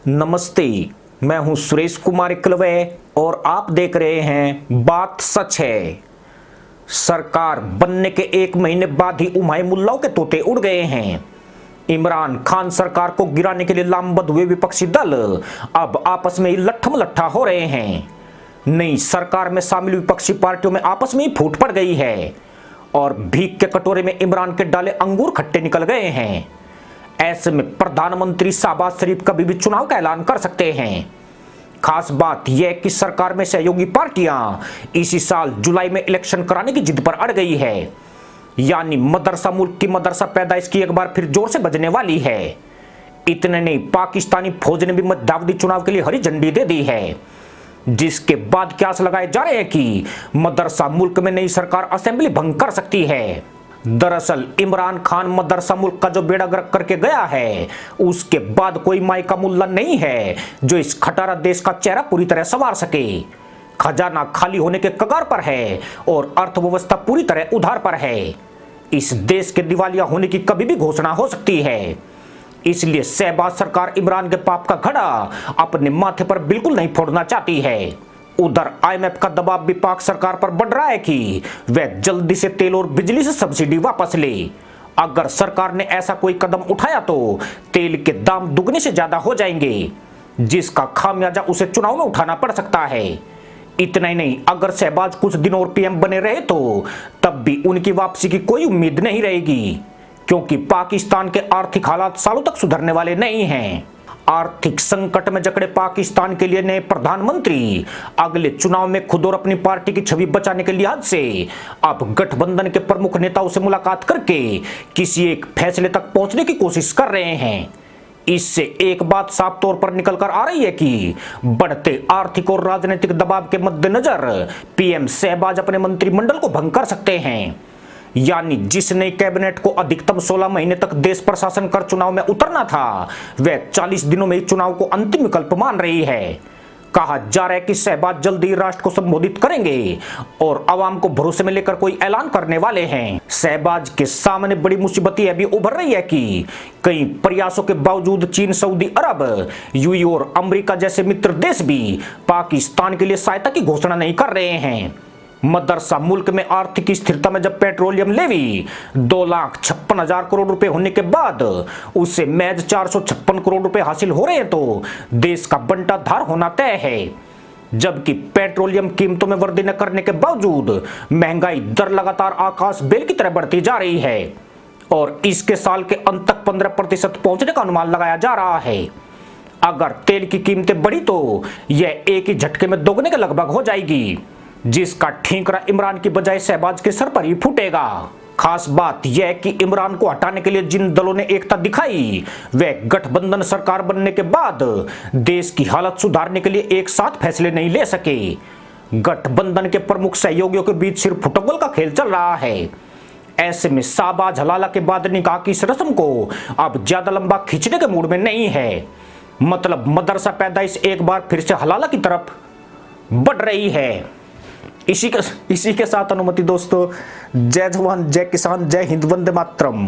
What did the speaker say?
नमस्ते, मैं हूं सुरेश कुमार इकलवे और आप देख रहे हैं बात सच है। सरकार बनने के 1 महीने बाद ही उमाय मुल्लाओं के तोते उड़ गए हैं। इमरान खान सरकार को गिराने के लिए लामबंद हुए विपक्षी दल अब आपस में ही लट्ठम लट्ठा हो रहे हैं। नई सरकार में शामिल विपक्षी पार्टियों में आपस में ही फूट पड़ गई है और भीख के कटोरे में इमरान के डाले अंगूर खट्टे निकल गए हैं। ऐसे में प्रधानमंत्री शहबाज शरीफ कभी भी चुनाव का ऐलान कर सकते हैं। खास बात यह कि सरकार में सहयोगी पार्टियां इसी साल जुलाई में इलेक्शन कराने की जिद पर अड़ गई है, यानी मदरसा मुल्क की मदरसा पैदाइश की एक बार फिर जोर से बजने वाली है। इतने नहीं, पाकिस्तानी फौज ने भी मध्यावधि चुनाव के लिए हरी झंडी दे दी है, जिसके बाद क्यास लगाए जा रहे हैं कि मदरसा मुल्क में नई सरकार असेंबली भंग कर सकती है। दरअसल इमरान खान मदरसा मुल्क का जो बेड़ा गर्क करके गया है, उसके बाद कोई मायका मुल्ला नहीं है जो इस खटारा देश का चेहरा पूरी तरह संवार सके। खजाना खाली होने के कगार पर है और अर्थव्यवस्था पूरी तरह उधार पर है। इस देश के दिवालिया होने की कभी भी घोषणा हो सकती है। इसलिए शहबाज सरकार इमरान के पाप का घड़ा अपने माथे पर बिल्कुल नहीं फोड़ना चाहती है। उधर आईएमएफ का दबाव भी पाक सरकार पर बढ़ रहा है कि वह जल्दी से तेल और बिजली से सब्सिडी वापस ले। अगर सरकार ने ऐसा कोई कदम उठाया तो तेल के दाम दुगने से ज्यादा हो जाएंगे, जिसका खामियाजा उसे चुनाव में उठाना पड़ सकता है। इतना ही नहीं, अगर शहबाज कुछ दिन और पीएम बने रहे तो तब भी उनकी वापसी की कोई उम्मीद नहीं रहेगी, क्योंकि पाकिस्तान के आर्थिक हालात सालों तक सुधरने वाले नहीं हैं। आर्थिक संकट में जकड़े पाकिस्तान के लिए नए प्रधानमंत्री अगले चुनाव में खुद और अपनी पार्टी की छवि बचाने के लिहाज से अब गठबंधन के प्रमुख नेताओं से मुलाकात करके किसी एक फैसले तक पहुंचने की कोशिश कर रहे हैं। इससे एक बात साफ तौर पर निकल कर आ रही है कि बढ़ते आर्थिक और राजनीतिक दबाव के मद्देनजर पीएम शहबाज अपने मंत्रिमंडल को भंग कर सकते हैं, यानी जिस नई कैबिनेट को अधिकतम 16 महीने तक देश प्रशासन कर चुनाव में उतरना था, वह 40 दिनों में चुनाव को अंतिम विकल्प मान रही है। कहा जा रहा है कि शहबाज जल्द ही राष्ट्र को संबोधित करेंगे और आवाम को भरोसे में लेकर कोई ऐलान करने वाले हैं। शहबाज के सामने बड़ी मुसीबत यह भी उभर रही है कि कई प्रयासों के बावजूद चीन, सऊदी अरब, यूएई और अमेरिका जैसे मित्र देश भी पाकिस्तान के लिए सहायता की घोषणा नहीं कर रहे हैं। मदरसा मुल्क में आर्थिक स्थिरता में जब पेट्रोलियम लेवी 2,56,000 करोड़ रुपए होने के बाद उससे महज 456 करोड़ रुपए हासिल हो रहे हैं तो देश का बंटा धार होना तय है। जबकि पेट्रोलियम कीमतों में वृद्धि न करने के बावजूद महंगाई दर लगातार आकाश बेल की तरह बढ़ती जा रही है और इसके साल के अंत तक 15% पहुंचने का अनुमान लगाया जा रहा है। अगर तेल की कीमतें बढ़ी तो यह एक ही झटके में दोगुने के लगभग हो जाएगी, जिसका ठीकरा इमरान की बजाय शहबाज के सर पर ही फूटेगा। खास बात यह कि इमरान को हटाने के लिए जिन दलों ने एकता दिखाई, वे गठबंधन सरकार बनने के बाद देश की हालत सुधारने के लिए एक साथ फैसले नहीं ले सके। गठबंधन के प्रमुख सहयोगियों के बीच सिर्फ फुटबॉल का खेल चल रहा है। ऐसे में शहबाज हलाला के बाद निकाह की इस रस्म को अब ज्यादा लंबा खींचने के मूड में नहीं है। मतलब मदरसा पैदाइश एक बार फिर से हलाला की तरफ बढ़ रही है। इसी के साथ अनुमति दोस्तों, जय जवान, जय किसान, जय हिंद, वंदे मातरम।